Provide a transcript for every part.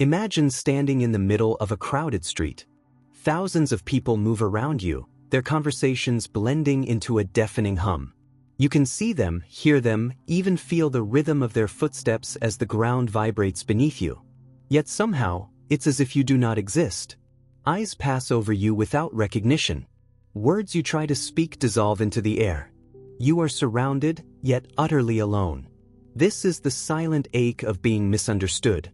Imagine standing in the middle of a crowded street. Thousands of people move around you, their conversations blending into a deafening hum. You can see them, hear them, even feel the rhythm of their footsteps as the ground vibrates beneath you. Yet somehow, it's as if you do not exist. Eyes pass over you without recognition. Words you try to speak dissolve into the air. You are surrounded, yet utterly alone. This is the silent ache of being misunderstood.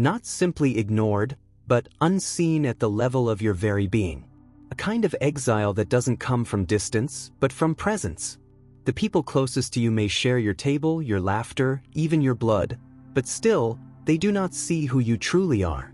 Not simply ignored, but unseen at the level of your very being. A kind of exile that doesn't come from distance, but from presence. The people closest to you may share your table, your laughter, even your blood, but still, they do not see who you truly are.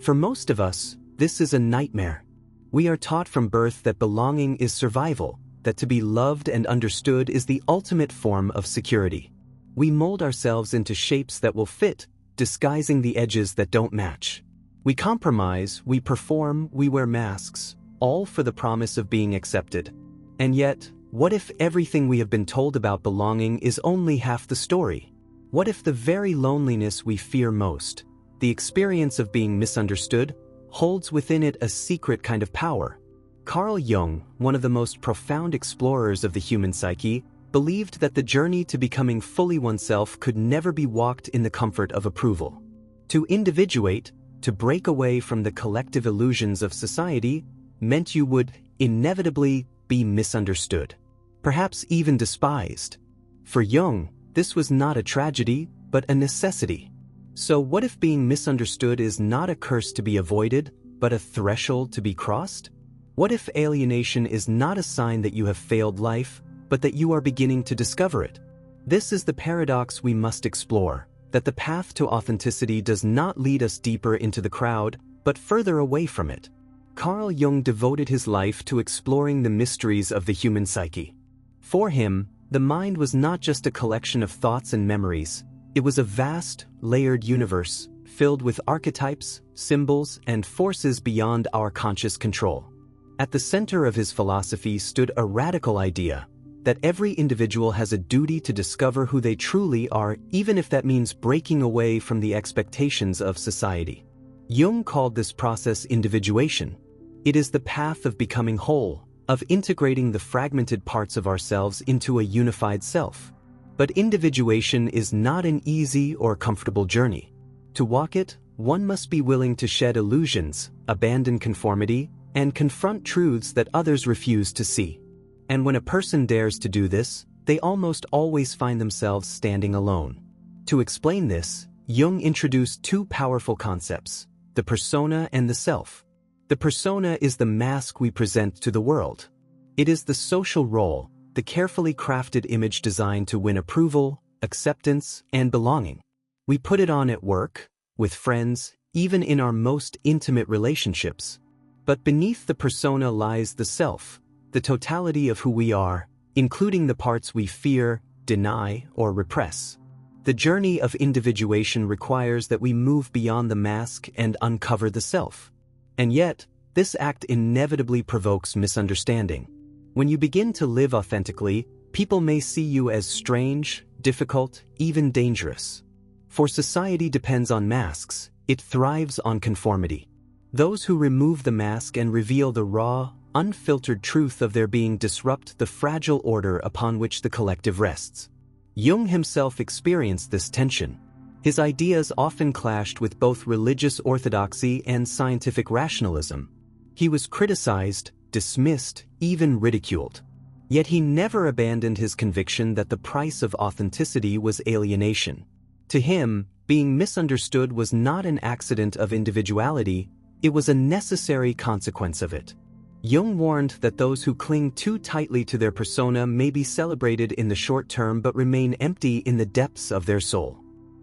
For most of us, this is a nightmare. We are taught from birth that belonging is survival, that to be loved and understood is the ultimate form of security. We mold ourselves into shapes that will fit, disguising the edges that don't match. We compromise, we perform, we wear masks, all for the promise of being accepted. And yet, what if everything we have been told about belonging is only half the story? What if the very loneliness we fear most, the experience of being misunderstood, holds within it a secret kind of power? Carl Jung, one of the most profound explorers of the human psyche, believed that the journey to becoming fully oneself could never be walked in the comfort of approval. To individuate, to break away from the collective illusions of society, meant you would inevitably be misunderstood, perhaps even despised. For Jung, this was not a tragedy, but a necessity. So what if being misunderstood is not a curse to be avoided, but a threshold to be crossed? What if alienation is not a sign that you have failed life, but that you are beginning to discover it? This is the paradox we must explore, that the path to authenticity does not lead us deeper into the crowd, but further away from it. Carl Jung devoted his life to exploring the mysteries of the human psyche. For him, the mind was not just a collection of thoughts and memories, it was a vast, layered universe, filled with archetypes, symbols, and forces beyond our conscious control. At the center of his philosophy stood a radical idea, that every individual has a duty to discover who they truly are, even if that means breaking away from the expectations of society. Jung called this process individuation. It is the path of becoming whole, of integrating the fragmented parts of ourselves into a unified self. But individuation is not an easy or comfortable journey. To walk it, one must be willing to shed illusions, abandon conformity, and confront truths that others refuse to see. And when a person dares to do this, they almost always find themselves standing alone. To explain this, Jung introduced two powerful concepts: the persona and the self. The persona is the mask we present to the world. It is the social role, the carefully crafted image designed to win approval, acceptance, and belonging. We put it on at work, with friends, even in our most intimate relationships. But beneath the persona lies the self, the totality of who we are, including the parts we fear, deny, or repress. The journey of individuation requires that we move beyond the mask and uncover the self. And yet, this act inevitably provokes misunderstanding. When you begin to live authentically, people may see you as strange, difficult, even dangerous. For society depends on masks, it thrives on conformity. Those who remove the mask and reveal the raw, unfiltered truth of their being disrupt the fragile order upon which the collective rests. Jung himself experienced this tension. His ideas often clashed with both religious orthodoxy and scientific rationalism. He was criticized, dismissed, even ridiculed. Yet he never abandoned his conviction that the price of authenticity was alienation. To him, being misunderstood was not an accident of individuality, it was a necessary consequence of it. Jung warned that those who cling too tightly to their persona may be celebrated in the short term but remain empty in the depths of their soul.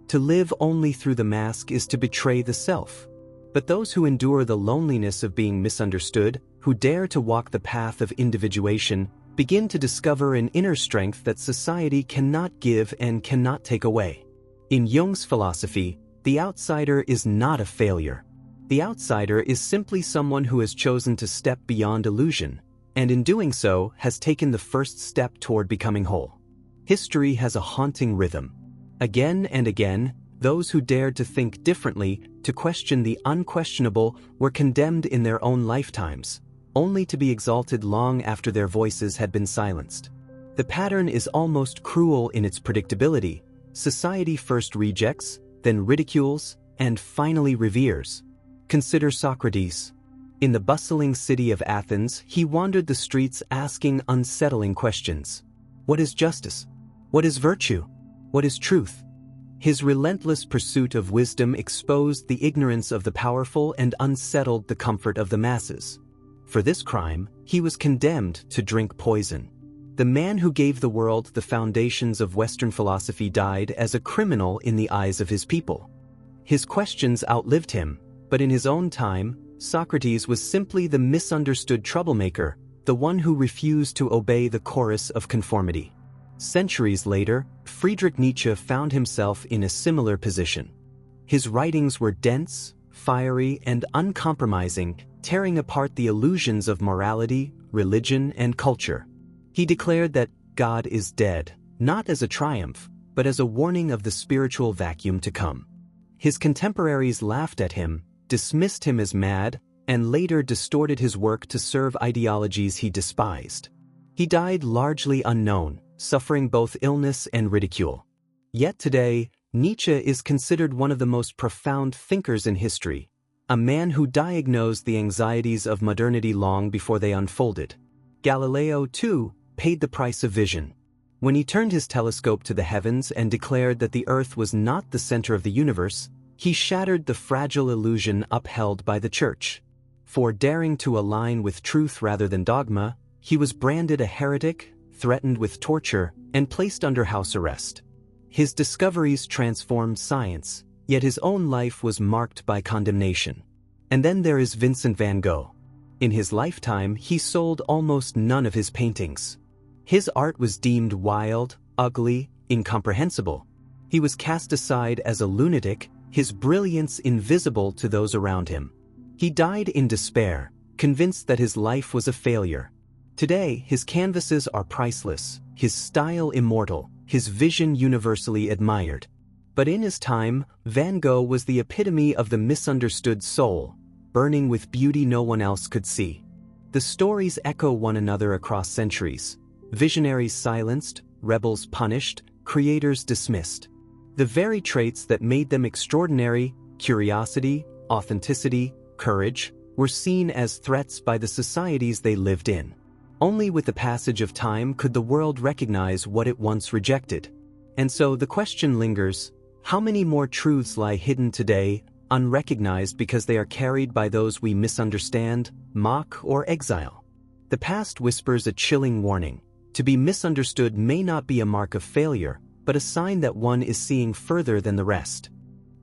To live only through the mask is to betray the self. But those who endure the loneliness of being misunderstood, who dare to walk the path of individuation, begin to discover an inner strength that society cannot give and cannot take away. In Jung's philosophy, the outsider is not a failure. The outsider is simply someone who has chosen to step beyond illusion, and in doing so has taken the first step toward becoming whole. History has a haunting rhythm. Again and again, Those who dared to think differently, to question the unquestionable, were condemned in their own lifetimes, only to be exalted long after their voices had been silenced. The pattern is almost cruel in its predictability. Society first rejects, then ridicules, and finally reveres. Consider Socrates. In the bustling city of Athens, he wandered the streets asking unsettling questions. What is justice? What is virtue? What is truth? His relentless pursuit of wisdom exposed the ignorance of the powerful and unsettled the comfort of the masses. For this crime, he was condemned to drink poison. The man who gave the world the foundations of Western philosophy died as a criminal in the eyes of his people. His questions outlived him, but in his own time, Socrates was simply the misunderstood troublemaker, the one who refused to obey the chorus of conformity. Centuries later, Friedrich Nietzsche found himself in a similar position. His writings were dense, fiery, and uncompromising, tearing apart the illusions of morality, religion, and culture. He declared that God is dead, not as a triumph, but as a warning of the spiritual vacuum to come. His contemporaries laughed at him, dismissed him as mad, and later distorted his work to serve ideologies he despised. He died largely unknown, suffering both illness and ridicule. Yet today, Nietzsche is considered one of the most profound thinkers in history, a man who diagnosed the anxieties of modernity long before they unfolded. Galileo, too, paid the price of vision. When he turned his telescope to the heavens and declared that the Earth was not the center of the universe, he shattered the fragile illusion upheld by the Church. For daring to align with truth rather than dogma, he was branded a heretic, threatened with torture, and placed under house arrest. His discoveries transformed science, yet his own life was marked by condemnation. And then there is Vincent van Gogh. In his lifetime, he sold almost none of his paintings. His art was deemed wild, ugly, incomprehensible. He was cast aside as a lunatic, his brilliance invisible to those around him. He died in despair, convinced that his life was a failure. Today, his canvases are priceless, his style immortal, his vision universally admired. But in his time, Van Gogh was the epitome of the misunderstood soul, burning with beauty no one else could see. The stories echo one another across centuries. Visionaries silenced, rebels punished, creators dismissed. The very traits that made them extraordinary, curiosity, authenticity, courage, were seen as threats by the societies they lived in. Only with the passage of time could the world recognize what it once rejected. And so the question lingers, how many more truths lie hidden today, unrecognized because they are carried by those we misunderstand, mock, or exile? The past whispers a chilling warning. To be misunderstood may not be a mark of failure, but a sign that one is seeing further than the rest.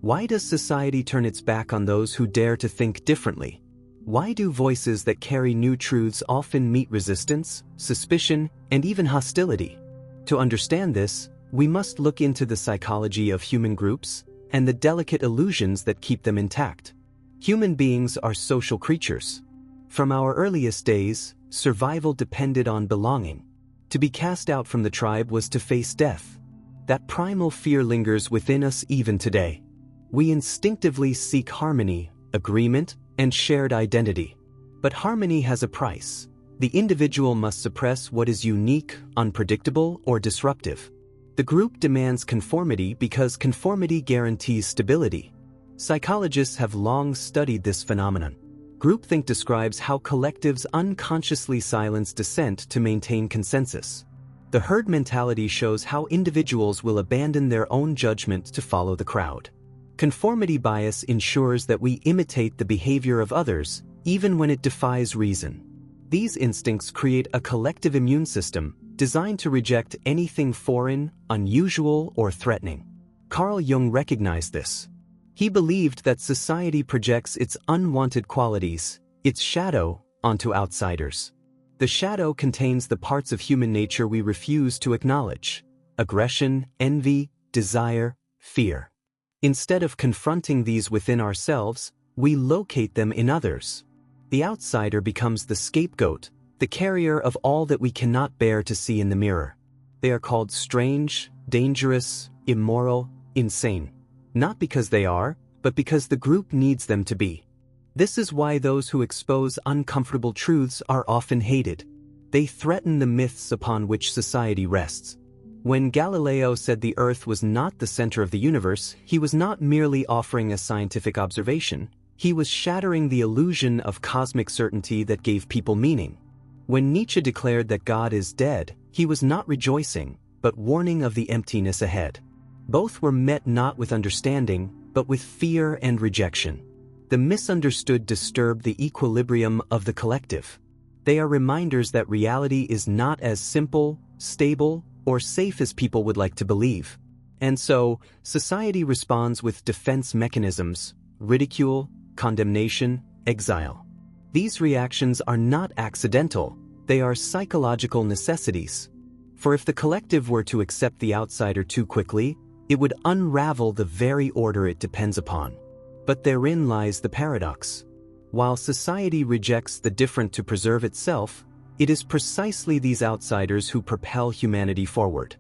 Why does society turn its back on those who dare to think differently? Why do voices that carry new truths often meet resistance, suspicion, and even hostility? To understand this, we must look into the psychology of human groups and the delicate illusions that keep them intact. Human beings are social creatures. From our earliest days, survival depended on belonging. To be cast out from the tribe was to face death. That primal fear lingers within us even today. We instinctively seek harmony, agreement, and shared identity. But harmony has a price. The individual must suppress what is unique, unpredictable, or disruptive. The group demands conformity because conformity guarantees stability. Psychologists have long studied this phenomenon. Groupthink describes how collectives unconsciously silence dissent to maintain consensus. The herd mentality shows how individuals will abandon their own judgment to follow the crowd. Conformity bias ensures that we imitate the behavior of others, even when it defies reason. These instincts create a collective immune system designed to reject anything foreign, unusual, or threatening. Carl Jung recognized this. He believed that society projects its unwanted qualities, its shadow, onto outsiders. The shadow contains the parts of human nature we refuse to acknowledge: aggression, envy, desire, fear. Instead of confronting these within ourselves, we locate them in others. The outsider becomes the scapegoat, the carrier of all that we cannot bear to see in the mirror. They are called strange, dangerous, immoral, insane. Not because they are, but because the group needs them to be. This is why those who expose uncomfortable truths are often hated. They threaten the myths upon which society rests. When Galileo said the Earth was not the center of the universe, he was not merely offering a scientific observation, he was shattering the illusion of cosmic certainty that gave people meaning. When Nietzsche declared that God is dead, he was not rejoicing, but warning of the emptiness ahead. Both were met not with understanding, but with fear and rejection. The misunderstood disturb the equilibrium of the collective. They are reminders that reality is not as simple, stable, or safe as people would like to believe. And so, society responds with defense mechanisms: ridicule, condemnation, exile. These reactions are not accidental, they are psychological necessities. For if the collective were to accept the outsider too quickly, it would unravel the very order it depends upon. But therein lies the paradox. While society rejects the different to preserve itself, it is precisely these outsiders who propel humanity forward.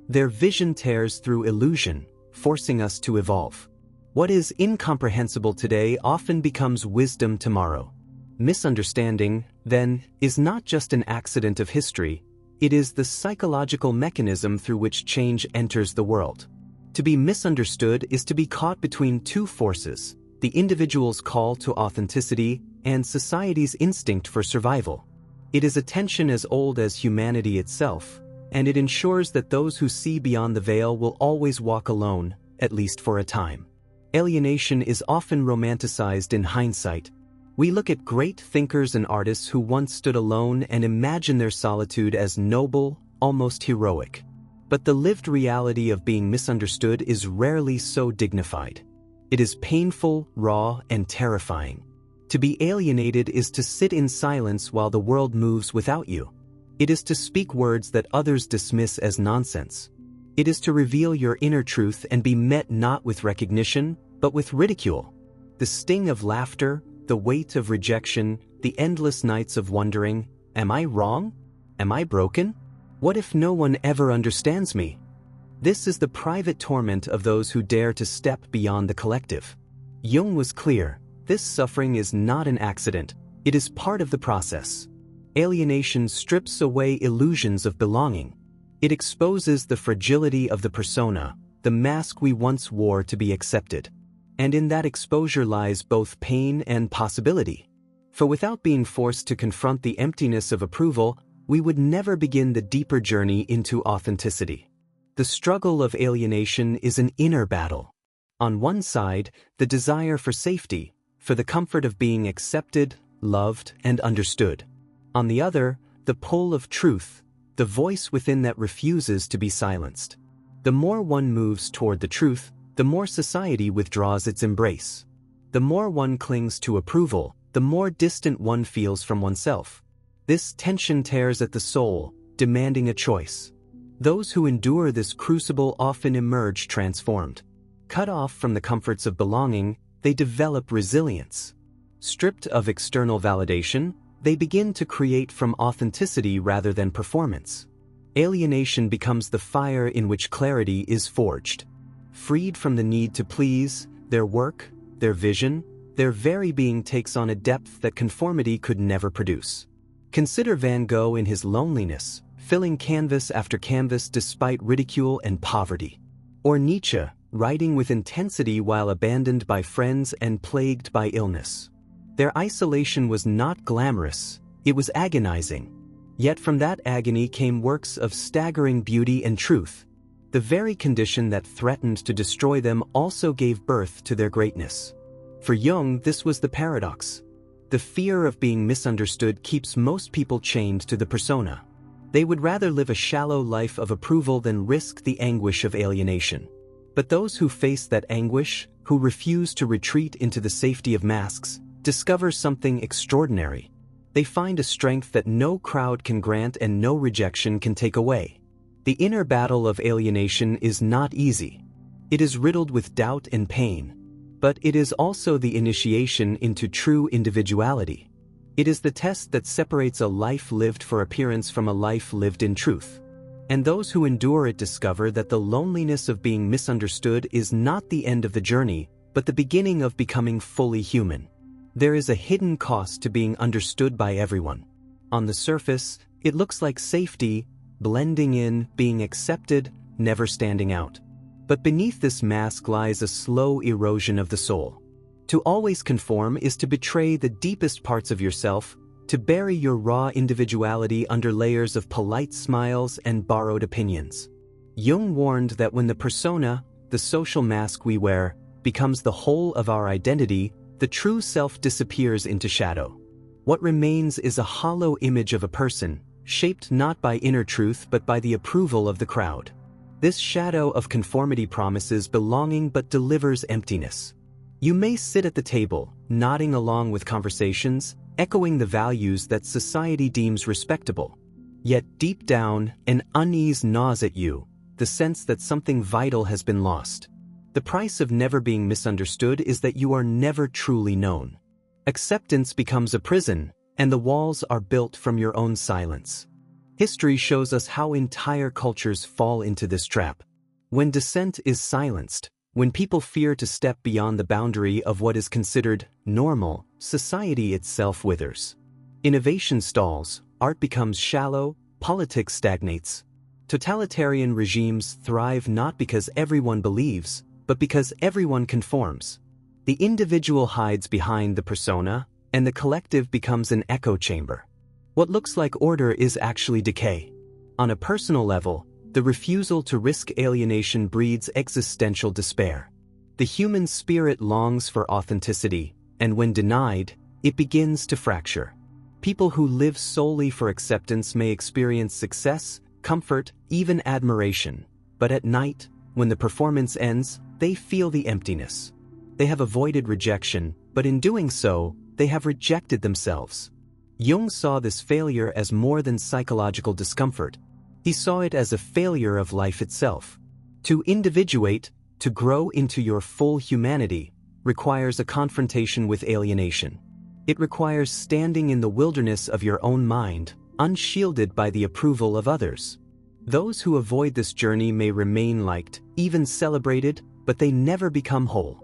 Their vision tears through illusion, forcing us to evolve. What is incomprehensible today often becomes wisdom tomorrow. Misunderstanding, then, is not just an accident of history, it is the psychological mechanism through which change enters the world. To be misunderstood is to be caught between two forces: the individual's call to authenticity and society's instinct for survival. It is a tension as old as humanity itself, and it ensures that those who see beyond the veil will always walk alone, at least for a time. Alienation is often romanticized in hindsight. We look at great thinkers and artists who once stood alone and imagine their solitude as noble, almost heroic. But the lived reality of being misunderstood is rarely so dignified. It is painful, raw, and terrifying. To be alienated is to sit in silence while the world moves without you. It is to speak words that others dismiss as nonsense. It is to reveal your inner truth and be met not with recognition, but with ridicule. The sting of laughter, the weight of rejection, the endless nights of wondering, am I wrong? Am I broken? What if no one ever understands me? This is the private torment of those who dare to step beyond the collective. Jung was clear: this suffering is not an accident, it is part of the process. Alienation strips away illusions of belonging. It exposes the fragility of the persona, the mask we once wore to be accepted. And in that exposure lies both pain and possibility. For without being forced to confront the emptiness of approval, we would never begin the deeper journey into authenticity. The struggle of alienation is an inner battle. On one side, the desire for safety, for the comfort of being accepted, loved, and understood. On the other, the pull of truth, the voice within that refuses to be silenced. The more one moves toward the truth, the more society withdraws its embrace. The more one clings to approval, the more distant one feels from oneself. This tension tears at the soul, demanding a choice. Those who endure this crucible often emerge transformed. Cut off from the comforts of belonging, they develop resilience. Stripped of external validation, they begin to create from authenticity rather than performance. Alienation becomes the fire in which clarity is forged. Freed from the need to please, their work, their vision, their very being takes on a depth that conformity could never produce. Consider Van Gogh in his loneliness, filling canvas after canvas despite ridicule and poverty. Or Nietzsche, writing with intensity while abandoned by friends and plagued by illness. Their isolation was not glamorous, it was agonizing. Yet from that agony came works of staggering beauty and truth. The very condition that threatened to destroy them also gave birth to their greatness. For Jung, this was the paradox. The fear of being misunderstood keeps most people chained to the persona. They would rather live a shallow life of approval than risk the anguish of alienation. But those who face that anguish, who refuse to retreat into the safety of masks, discover something extraordinary. They find a strength that no crowd can grant and no rejection can take away. The inner battle of alienation is not easy. It is riddled with doubt and pain. But it is also the initiation into true individuality. It is the test that separates a life lived for appearance from a life lived in truth. And those who endure it discover that the loneliness of being misunderstood is not the end of the journey, but the beginning of becoming fully human. There is a hidden cost to being understood by everyone. On the surface, it looks like safety, blending in, being accepted, never standing out. But beneath this mask lies a slow erosion of the soul. To always conform is to betray the deepest parts of yourself, to bury your raw individuality under layers of polite smiles and borrowed opinions. Jung warned that when the persona, the social mask we wear, becomes the whole of our identity, the true self disappears into shadow. What remains is a hollow image of a person, shaped not by inner truth but by the approval of the crowd. This shadow of conformity promises belonging but delivers emptiness. You may sit at the table, nodding along with conversations, echoing the values that society deems respectable. Yet deep down, an unease gnaws at you, the sense that something vital has been lost. The price of never being misunderstood is that you are never truly known. Acceptance becomes a prison, and the walls are built from your own silence. History shows us how entire cultures fall into this trap. When dissent is silenced, when people fear to step beyond the boundary of what is considered normal, society itself withers. Innovation stalls, art becomes shallow, politics stagnates. Totalitarian regimes thrive not because everyone believes, but because everyone conforms. The individual hides behind the persona, and the collective becomes an echo chamber. What looks like order is actually decay. On a personal level, the refusal to risk alienation breeds existential despair. The human spirit longs for authenticity, and when denied, it begins to fracture. People who live solely for acceptance may experience success, comfort, even admiration, but at night, when the performance ends, they feel the emptiness. They have avoided rejection, but in doing so, they have rejected themselves. Jung saw this failure as more than psychological discomfort. He saw it as a failure of life itself. To individuate, to grow into your full humanity, requires a confrontation with alienation. It requires standing in the wilderness of your own mind, unshielded by the approval of others. Those who avoid this journey may remain liked, even celebrated, but they never become whole.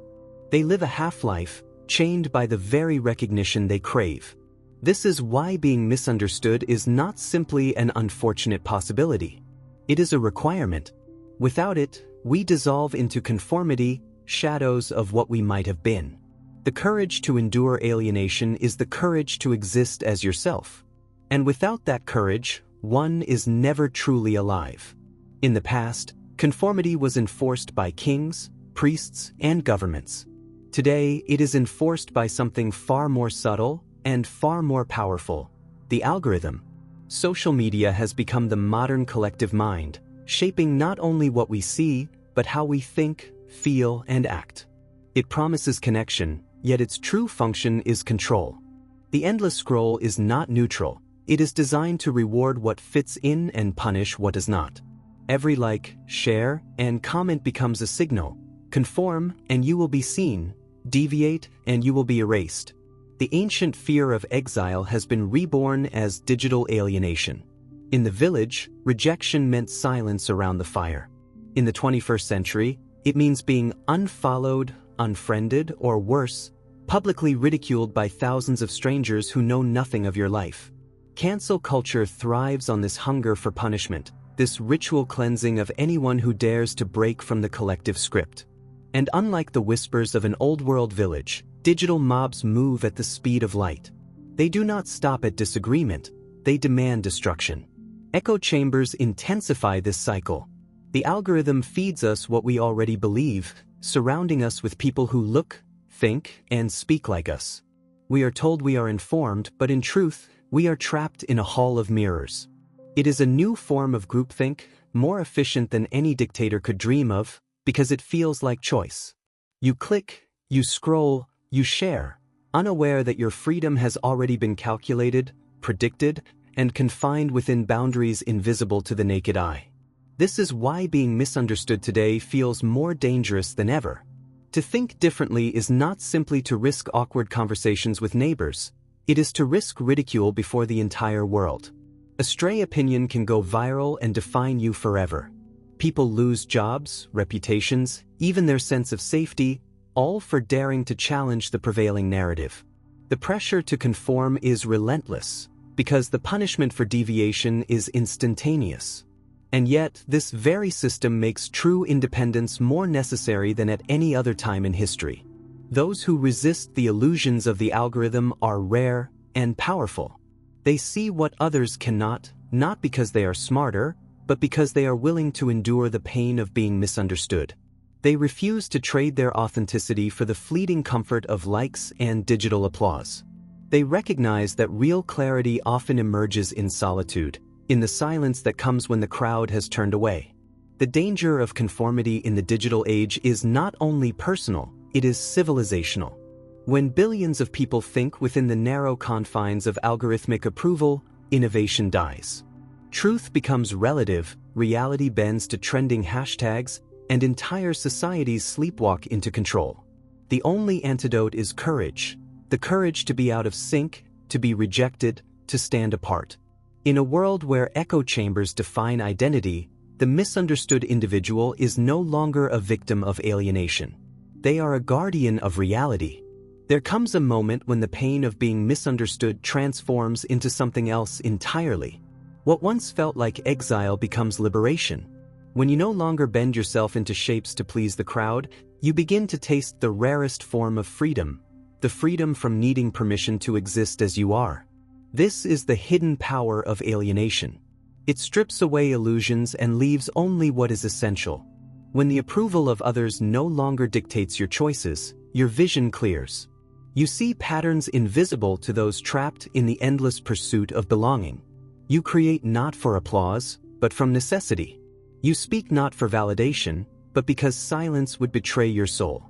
They live a half-life, chained by the very recognition they crave. This is why being misunderstood is not simply an unfortunate possibility. It is a requirement. Without it, we dissolve into conformity, shadows of what we might have been. The courage to endure alienation is the courage to exist as yourself. And without that courage, one is never truly alive. In the past, conformity was enforced by kings, priests, and governments. Today, it is enforced by something far more subtle and far more powerful: the algorithm. Social media has become the modern collective mind, shaping not only what we see, but how we think, feel, and act. It promises connection, yet its true function is control. The endless scroll is not neutral. It is designed to reward what fits in and punish what does not. Every like, share, and comment becomes a signal. Conform, and you will be seen. Deviate, and you will be erased. The ancient fear of exile has been reborn as digital alienation. In the village, rejection meant silence around the fire. In the 21st century, it means being unfollowed, unfriended, or worse, publicly ridiculed by thousands of strangers who know nothing of your life. Cancel culture thrives on this hunger for punishment, this ritual cleansing of anyone who dares to break from the collective script. And unlike the whispers of an old-world village, digital mobs move at the speed of light. They do not stop at disagreement, they demand destruction. Echo chambers intensify this cycle. The algorithm feeds us what we already believe, surrounding us with people who look, think, and speak like us. We are told we are informed, but in truth, we are trapped in a hall of mirrors. It is a new form of groupthink, more efficient than any dictator could dream of, because it feels like choice. You click, you scroll, you share, unaware that your freedom has already been calculated, predicted, and confined within boundaries invisible to the naked eye. This is why being misunderstood today feels more dangerous than ever. To think differently is not simply to risk awkward conversations with neighbors. It is to risk ridicule before the entire world. A stray opinion can go viral and define you forever. People lose jobs, reputations, even their sense of safety, all for daring to challenge the prevailing narrative. The pressure to conform is relentless, because the punishment for deviation is instantaneous. And yet, this very system makes true independence more necessary than at any other time in history. Those who resist the illusions of the algorithm are rare and powerful. They see what others cannot, not because they are smarter, but because they are willing to endure the pain of being misunderstood. They refuse to trade their authenticity for the fleeting comfort of likes and digital applause. They recognize that real clarity often emerges in solitude, in the silence that comes when the crowd has turned away. The danger of conformity in the digital age is not only personal, it is civilizational. When billions of people think within the narrow confines of algorithmic approval, innovation dies. Truth becomes relative, reality bends to trending hashtags, and entire societies sleepwalk into control. The only antidote is courage, the courage to be out of sync, to be rejected, to stand apart. In a world where echo chambers define identity, the misunderstood individual is no longer a victim of alienation. They are a guardian of reality. There comes a moment when the pain of being misunderstood transforms into something else entirely. What once felt like exile becomes liberation. When you no longer bend yourself into shapes to please the crowd, you begin to taste the rarest form of freedom, the freedom from needing permission to exist as you are. This is the hidden power of alienation. It strips away illusions and leaves only what is essential. When the approval of others no longer dictates your choices, your vision clears. You see patterns invisible to those trapped in the endless pursuit of belonging. You create not for applause, but from necessity. You speak not for validation, but because silence would betray your soul.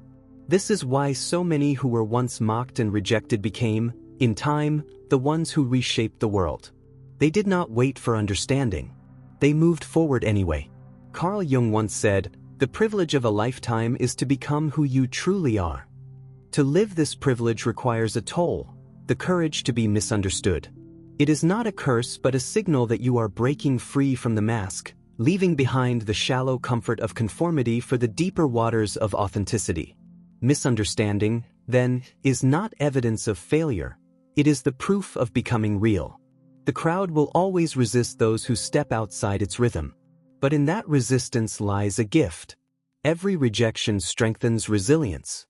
This is why so many who were once mocked and rejected became, in time, the ones who reshaped the world. They did not wait for understanding. They moved forward anyway. Carl Jung once said, "The privilege of a lifetime is to become who you truly are." To live this privilege requires a toll, the courage to be misunderstood. It is not a curse but a signal that you are breaking free from the mask, leaving behind the shallow comfort of conformity for the deeper waters of authenticity. Misunderstanding, then, is not evidence of failure. It is the proof of becoming real. The crowd will always resist those who step outside its rhythm. But in that resistance lies a gift. Every rejection strengthens resilience.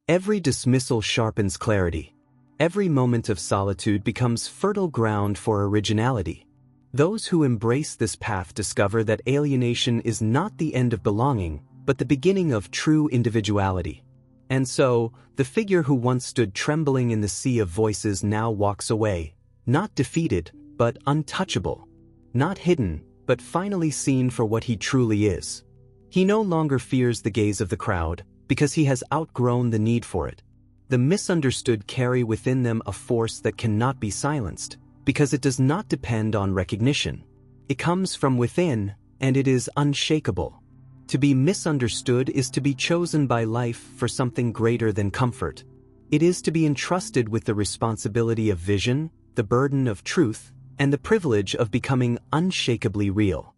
Every dismissal sharpens clarity. Every moment of solitude becomes fertile ground for originality. Those who embrace this path discover that alienation is not the end of belonging, but the beginning of true individuality. And so, the figure who once stood trembling in the sea of voices now walks away, not defeated, but untouchable. Not hidden, but finally seen for what he truly is. He no longer fears the gaze of the crowd, because he has outgrown the need for it. The misunderstood carry within them a force that cannot be silenced, because it does not depend on recognition. It comes from within, and it is unshakable. To be misunderstood is to be chosen by life for something greater than comfort. It is to be entrusted with the responsibility of vision, the burden of truth, and the privilege of becoming unshakably real.